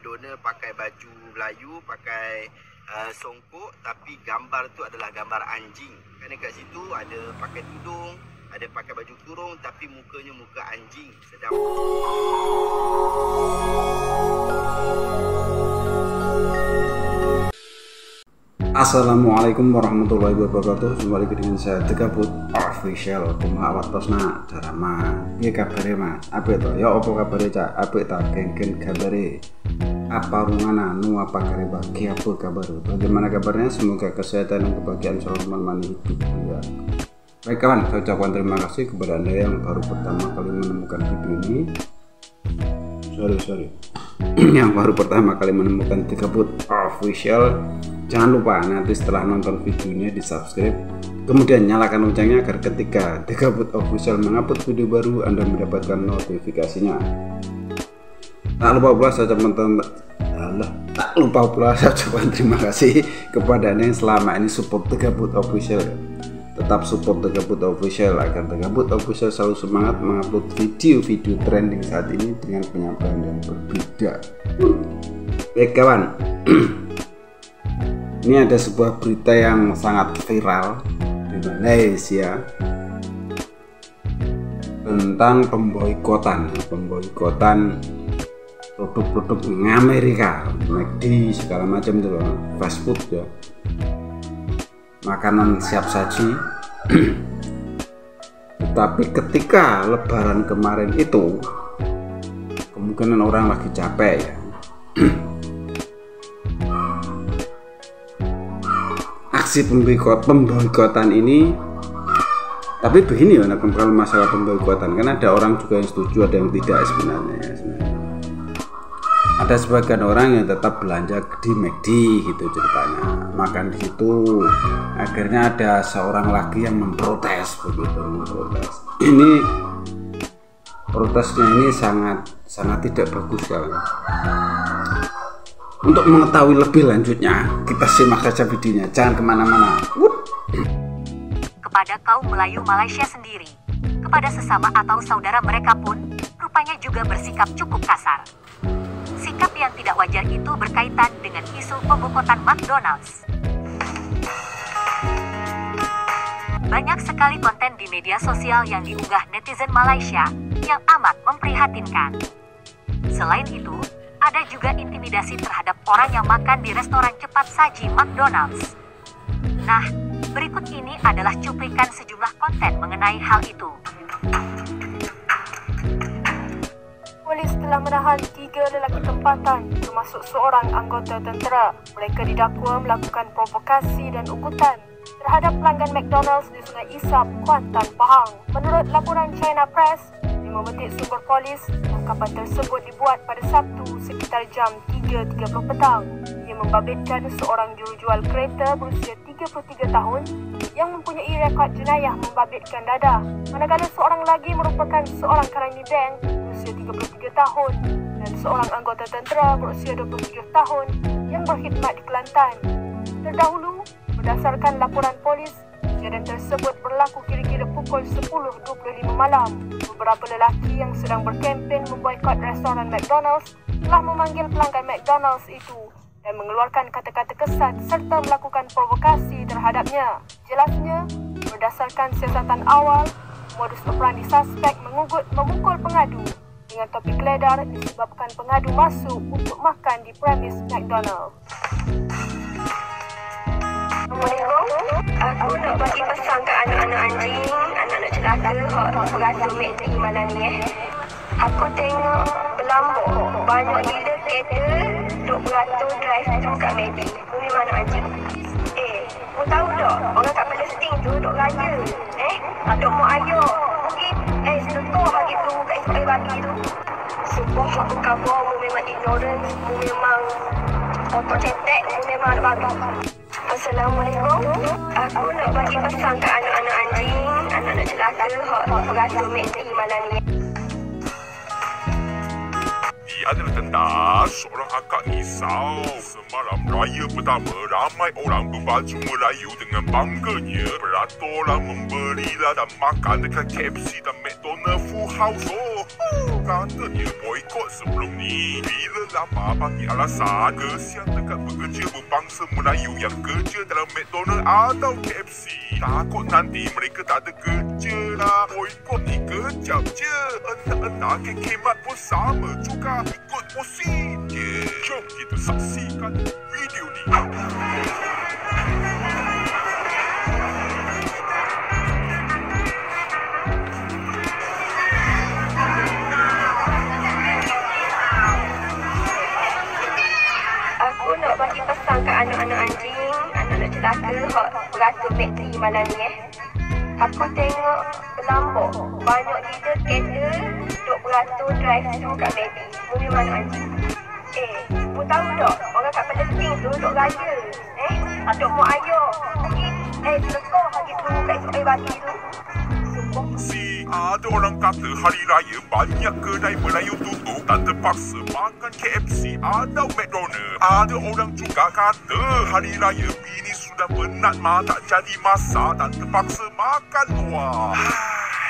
McDonald pakai baju Melayu, pakai songkok, tapi gambar tu adalah gambar anjing. Kerana kat situ ada pakai tudung, ada pakai baju kurung, tapi mukanya muka anjing. Sedap. Assalamualaikum warahmatullahi wabarakatuh. Jumpa lagi dengan saya Dekabut Official. Kuma awak tosna darama. Piye kabare Mas? Apik to? Ya apa kabare Cak? Apik ta geng-geng kabare. Apa rungana nu apa kare bagi apa kabar? Bagaimana kabarnya? Semoga kesehatan dan kebahagiaan selalu menemani hidup Anda. Baik kawan, saya ucapkan terima kasih kepada Anda yang baru pertama kali menemukan video ini. Yang baru pertama kali menemukan Dekabut Official. Jangan lupa nanti setelah nonton videonya di subscribe, kemudian nyalakan loncengnya agar ketika Dekabut Official mengupload video baru Anda mendapatkan notifikasinya. Tak lupa pula saya ucapkan terima kasih kepada Anda yang selama ini support Dekabut Official. Tetap support Dekabut Official agar Dekabut Official selalu semangat mengupload video-video trending saat ini dengan penyampaian yang berbeda. Baik kawan, ini ada sebuah berita yang sangat viral di Malaysia tentang pemboikotan produk-produk Amerika, McD segala macam itu loh, fast food ya, makanan siap saji. Tetapi ketika Lebaran kemarin itu kemungkinan orang lagi capek ya. Aksi pemboikotan ini, tapi begini ya, kalau masalah pemboikotan kan ada orang juga yang setuju, ada yang tidak sebenarnya. Ada sebagian orang yang tetap belanja di McD gitu ceritanya, makan di situ. Akhirnya ada seorang lagi yang memprotes begitu, Ini protesnya ini sangat tidak bagus kawan. Untuk mengetahui lebih lanjutnya, kita simak saja videonya. Jangan kemana-mana. Kepada kaum Melayu Malaysia sendiri, kepada sesama atau saudara mereka pun, rupanya juga bersikap cukup kasar. Sikap yang tidak wajar itu berkaitan dengan isu pemboikotan McDonald's. Banyak sekali konten di media sosial yang diunggah netizen Malaysia yang amat memprihatinkan. Selain itu, ada juga intimidasi terhadap orang yang makan di restoran cepat saji McDonald's. Nah, berikut ini adalah cuplikan sejumlah konten mengenai hal itu. Polis telah menahan 3 lelaki tempatan, termasuk seorang anggota tentera. Mereka didakwa melakukan provokasi dan ukutan terhadap pelanggan McDonald's di Sungai Isap, Kuantan, Pahang. Menurut laporan China Press, 5 metik sumber polis, tangkapan tersebut dibuat pada Sabtu sekitar jam 3.30 petang. Ia membabitkan seorang jurujual kereta berusia 33 tahun yang mempunyai rekod jenayah membabitkan dadah, manakala seorang lagi merupakan seorang karani bank berusia 33 tahun dan seorang anggota tentera berusia 23 tahun yang berkhidmat di Kelantan. Terdahulu, berdasarkan laporan polis, kejadian tersebut berlaku kira-kira pukul 10.25 malam. Beberapa lelaki yang sedang berkempen memboikot restoran McDonald's telah memanggil pelanggan McDonald's itu dan mengeluarkan kata-kata kesat serta melakukan provokasi terhadapnya. Jelasnya, berdasarkan siasatan awal, modus operandi suspek memukul pengadu dengan topik ledar disebabkan pengadu masuk untuk makan di premis McDonald's. Assalamualaikum. Aku nak bagi pesan ke anak-anak anjing, anak-anak celaka hak beratur McD malam ni. Aku tengok berlambak banyak gila kereta duk beratur drive-thru kat McD. Bumi mana anjing? Kau tahu tak orang kat Palestin tu duk raya. Duk mau ayok. Mungkin setor bagi peluru kat Israel babi tu. Sumpah aku cover mu memang ignorant, mu memang otak cetek, mu memang ada babi. Assalamualaikum. Aku nak bagi pesan ke anak-anak anjing, anak-anak celaka hak beratur McD malam ni. adalah tentang seorang akak risau. Semalam raya pertama, ramai orang berbaju Melayu dengan bangganya beraturlah membelilah dan makan dekat KFC dan McDonald Full House. Katanya boykot sebelum ni. Bila lama bagi alasan kesian dekat pekerja berbangsa Melayu yang kerja dalam McDonald atau KFC. Takut nanti mereka tak ada kerja lah. Boykot ni kejap je. Enak-enak kekemat pun sama juga. Ikut musim je. Jom kita saksikan video ni. Aku nak bagi pesan ke anak-anak anjing, anak-anak celaka hak beratur McD malam ni Aku tengok berlambak banyak leader kereta duk beratur drive-thru kat McD. Boleh mana anjing? Mu tahu tak orang kat Palestin tu duk raya. Atuk mu ayah. Selekor hari tunggu kat esok air bagi tu. Ada orang kata hari raya banyak kedai Melayu tutup dan terpaksa makan KFC atau McDonald. Ada orang juga kata hari raya bini sudah penat tak jadi masak dan terpaksa makan luar.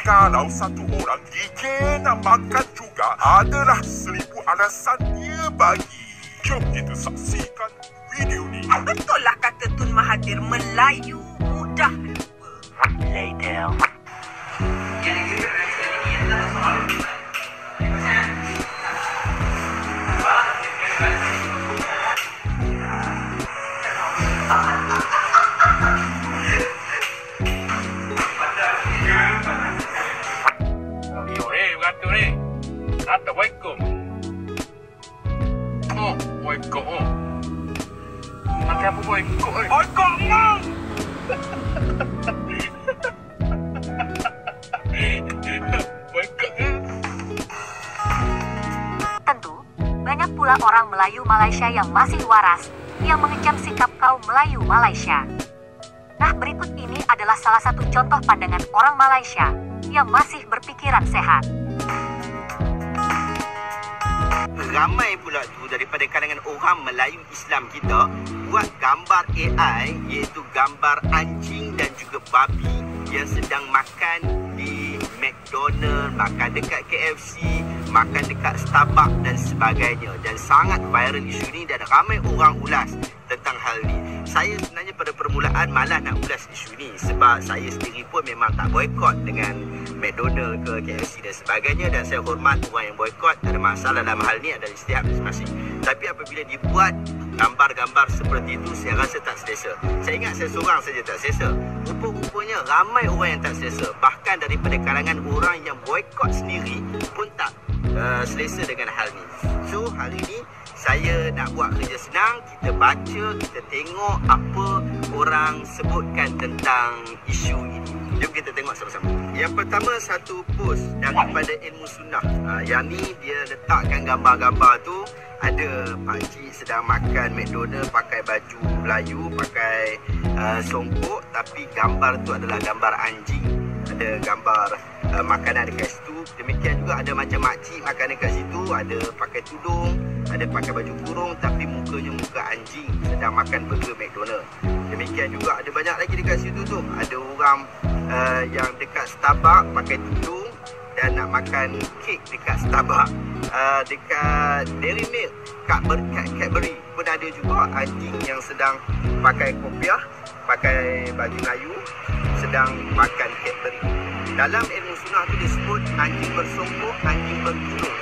Kalau satu orang gigit nak makan juga, adalah 1000 alasan dia bagi. Jom kita saksikan video ni. Betul lah kata Tun Mahathir, Melayu mudah lupa. Later. Beratur ni. Assalamualaikum. Boykot. Nanti apa boykot? Boykot bang! Boykot ke? Tentu, banyak pula orang Melayu Malaysia yang masih waras yang mengecam sikap kaum Melayu Malaysia. Nah, berikut ini adalah salah satu contoh pandangan orang Malaysia yang masih berpikiran sehat. Ramai pula tu daripada kalangan orang Melayu Islam kita buat gambar AI, iaitu gambar anjing dan juga babi yang sedang makan di McDonald, makan dekat KFC, makan dekat Starbucks dan sebagainya. Dan sangat viral isu ni dan ramai orang ulas tentang hal ni. Saya sebenarnya pada permulaan malas nak ulas isu ni sebab saya sendiri pun memang tak boykot dengan McDonald ke KFC dan sebagainya, dan saya hormat orang yang boykot. Tak ada masalah dalam hal ni, ada ijtihad masing-masing. Tapi apabila dibuat gambar-gambar seperti itu, saya rasa tak selesa. Saya ingat saya seorang saja tak selesa. Rupa-rupanya ramai orang yang tak selesa. Bahkan daripada kalangan orang yang boykot sendiri pun tak selesa dengan hal ni. So hari ni saya nak buat kerja senang. Kita baca, kita tengok apa orang sebutkan tentang isu ini. Jom kita tengok sama-sama. Yang pertama, satu post daripada Ilmu Sunnah. Yang ni dia letakkan gambar-gambar tu. Ada pakcik sedang makan McDonald pakai baju Melayu, pakai songkok, tapi gambar tu adalah gambar anjing. Ada gambar makanan dekat situ. Demikian juga ada macam makcik makan dekat situ, ada pakai tudung, ada pakai baju kurung tapi mukanya muka anjing sedang makan burger McDonald. Demikian juga ada banyak lagi dekat situ tu. Ada orang yang dekat Starbucks pakai tudung dan nak makan kek dekat Starbucks. Dekat Dairy Milk, Cadbury pun ada juga anjing yang sedang pakai kopiah, pakai baju Melayu, sedang makan Cadbury. Dalam ilmu sunnah tu disebut anjing bersongkok, anjing bertudung.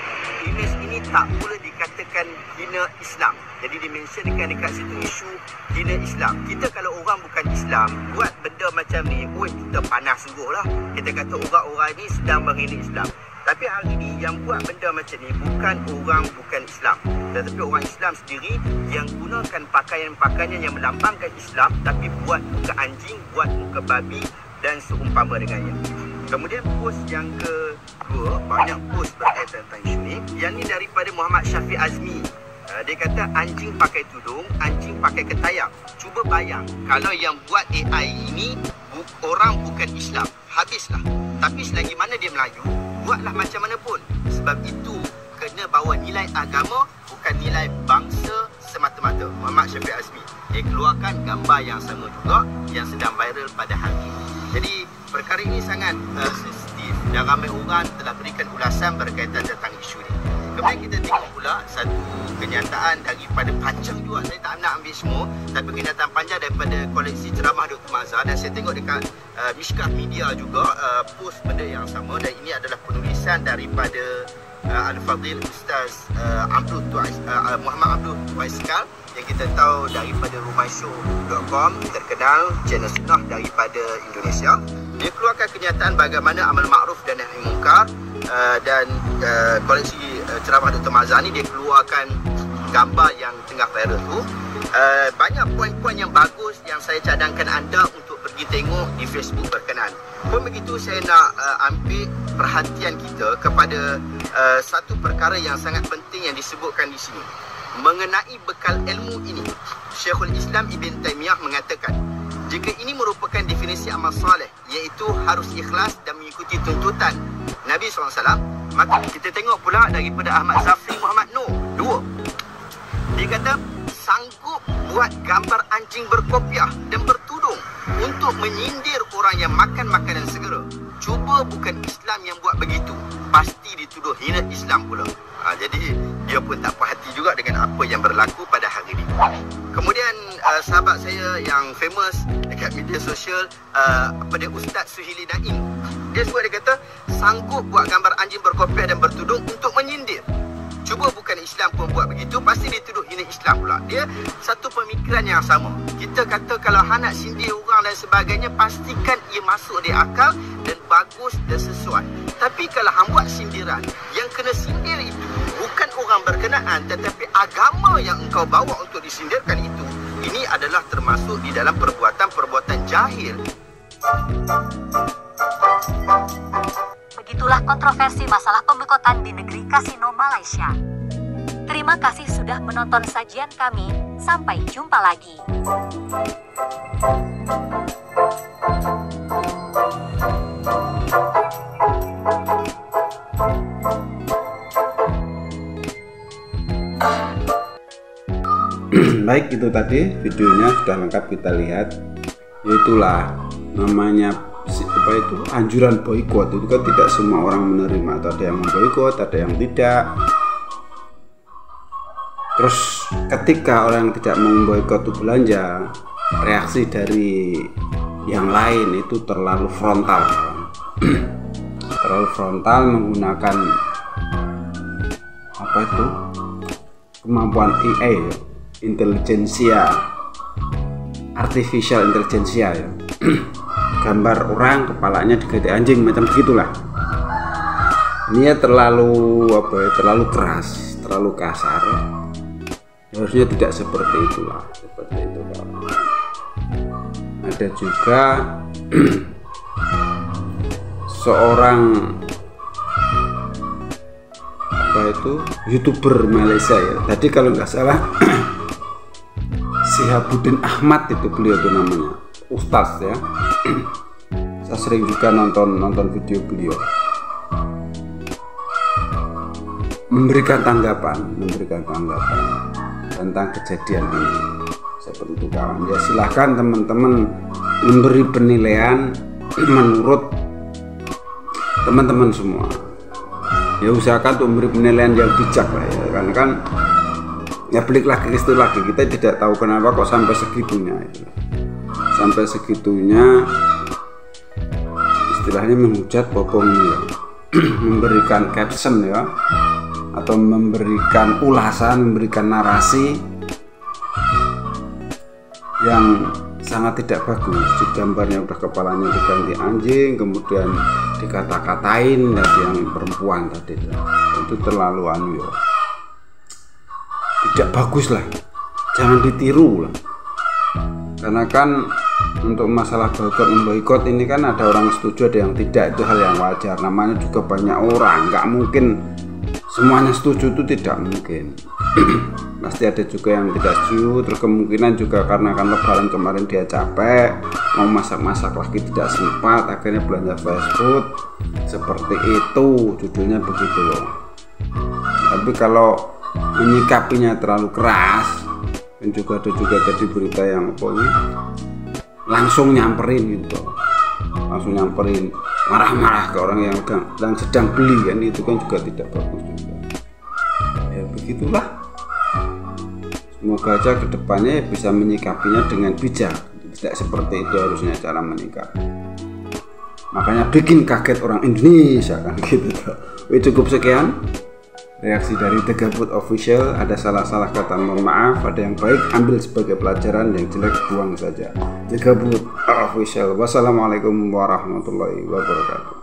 Imej ini tak pula dikatakan hina Islam. Jadi dimensionkan dekat situ isu hina Islam. Kita kalau orang bukan Islam buat benda macam ni, kita panas sungguh lah. Kita kata orang-orang ni sedang menghina Islam. Tapi hari ni yang buat benda macam ni bukan orang bukan Islam, tetapi orang Islam sendiri yang gunakan pakaian-pakaian yang melambangkan Islam tapi buat muka anjing, buat muka babi dan seumpama dengannya. Kemudian post yang kedua, banyak post berkaitan tentang isu ni. Yang ni daripada Muhammad Syafiq Azmi. Dia kata anjing pakai tudung, anjing pakai ketayang. Cuba bayang kalau yang buat AI ini orang bukan Islam, habislah. Tapi selagi mana dia Melayu, buatlah macam mana pun. Sebab itu kena bawa nilai agama, bukan nilai bangsa semata-mata. Muhammad Syafiq Azmi, dia keluarkan gambar yang sama juga yang sedang viral pada hari ini. Jadi perkara ini sangat sensitif dan ramai orang telah berikan ulasan berkaitan tentang isu ini. Kemudian kita tengok pula satu kenyataan daripada panjang juga, saya tak nak ambil semua, tapi kenyataan panjang daripada koleksi ceramah Dr. Mazhar, dan saya tengok dekat Mishkah Media juga post benda yang sama, dan ini adalah penulisan daripada Al-Fadhil Ustaz Muhammad Abdul Waiskal yang kita tahu daripada rumaishow.com, terkenal channel sunnah daripada Indonesia. Dia keluarkan kenyataan bagaimana amal ma'ruf dan nahi munkar, dan koleksi ceramah Dr. Mazhar ni dia keluarkan gambar yang tengah viral tu. Banyak poin-poin yang bagus yang saya cadangkan anda untuk pergi tengok di Facebook berkenaan. Pun begitu, saya nak ambil perhatian kita kepada satu perkara yang sangat penting yang disebutkan di sini. Mengenai bekal ilmu ini, Syekhul Islam Ibn Taymiyah mengatakan, jika ini merupakan definisi amal saleh, iaitu harus ikhlas dan mengikuti tuntutan Nabi SAW, maka kita tengok pula daripada Ahmad Zafri Muhammad Noor 2. Dia kata, sanggup buat gambar anjing berkopiah dan bertudung untuk menyindir orang yang makan makanan segera. Cuba bukan Islam yang buat begitu, pasti dituduh hina Islam pula. Jadi dia pun tak puas hati juga dengan apa yang berlaku pada hari ini. Kemudian sahabat saya yang famous dekat media sosial, pada Ustaz Suhili Naim, dia sebut, dia kata sanggup buat gambar anjing berkopiah dan bertudung untuk menyindir. Cuba bukan Islam pun buat begitu, pasti dituduh hina Islam pula. Dia satu pemikiran yang sama. Kita kata kalau hang nak sindir orang dan sebagainya, pastikan ia masuk di akal dan bagus dan sesuai. Tapi kalau hang buat sindiran, yang kena sindir itu bukan orang berkenaan, tetapi agama yang engkau bawa untuk disindirkan itu, ini adalah termasuk di dalam perbuatan-perbuatan jahil. Begitulah kontroversi masalah pemboikotan di negeri kasino Malaysia. Terima kasih sudah menonton sajian kami. Sampai jumpa lagi. Baik, itu tadi videonya sudah lengkap kita lihat. Itulah namanya apa itu anjuran boikot. Itu kan tidak semua orang menerima, atau ada yang memboikot, ada yang tidak. Terus ketika orang yang tidak memboikot itu belanja, reaksi dari yang lain itu terlalu frontal. Terlalu frontal, menggunakan apa itu kemampuan AI, intelijensia artificial intelijensia ya. Gambar orang kepalanya diganti anjing, macam begitulah. Ini ya terlalu apa ya, terlalu keras, terlalu kasar. Harusnya tidak seperti itulah, seperti itu. Ada juga seorang apa itu YouTuber Malaysia ya. Tadi kalau nggak salah Sihabuddin Ahmad itu beliau tuh namanya, Ustaz ya. Saya sering juga nonton video beliau, memberikan tanggapan tentang kejadian ini. Seperti itu kawan ya, silahkan teman-teman memberi penilaian menurut teman-teman semua ya. Usahakan untuk memberi penilaian yang bijak lah ya, karena kan ya balik lagi itu lagi, kita tidak tahu kenapa kok sampai segitunya itu. Sampai segitunya istilahnya menghujat bopong ya. Memberikan caption ya, atau memberikan ulasan, memberikan narasi yang sangat tidak bagus. Di gambarnya udah kepalanya diganti anjing, kemudian dikata-katain dari yang perempuan tadi itu terlalu ya, tidak bagus lah, jangan ditiru lah. Karena kan untuk masalah boikot memboikot ini kan ada orang setuju, ada yang tidak, itu hal yang wajar. Namanya juga banyak orang, nggak mungkin semuanya setuju, itu tidak mungkin. Pasti ada juga yang tidak setuju. Terus kemungkinan juga karena kan lebaran kemarin dia capek, mau masak-masak lagi tidak sempat, akhirnya belanja fast food. Seperti itu, judulnya begitu loh. Tapi kalau menyikapinya terlalu keras, dan juga ada juga tadi berita yang apa ini langsung nyamperin gitu, langsung nyamperin marah-marah ke orang yang sedang beli kan, itu kan juga tidak bagus juga. Ya begitulah. Semoga aja kedepannya bisa menyikapinya dengan bijak. Tidak seperti itu harusnya cara menyikapi. Makanya bikin kaget orang Indonesia kan gitu. Cukup sekian reaksi dari The Gabut Official. Ada salah-salah kata mohon maaf, ada yang baik ambil sebagai pelajaran, yang jelek buang saja. The Gabut Official. Wassalamualaikum warahmatullahi wabarakatuh.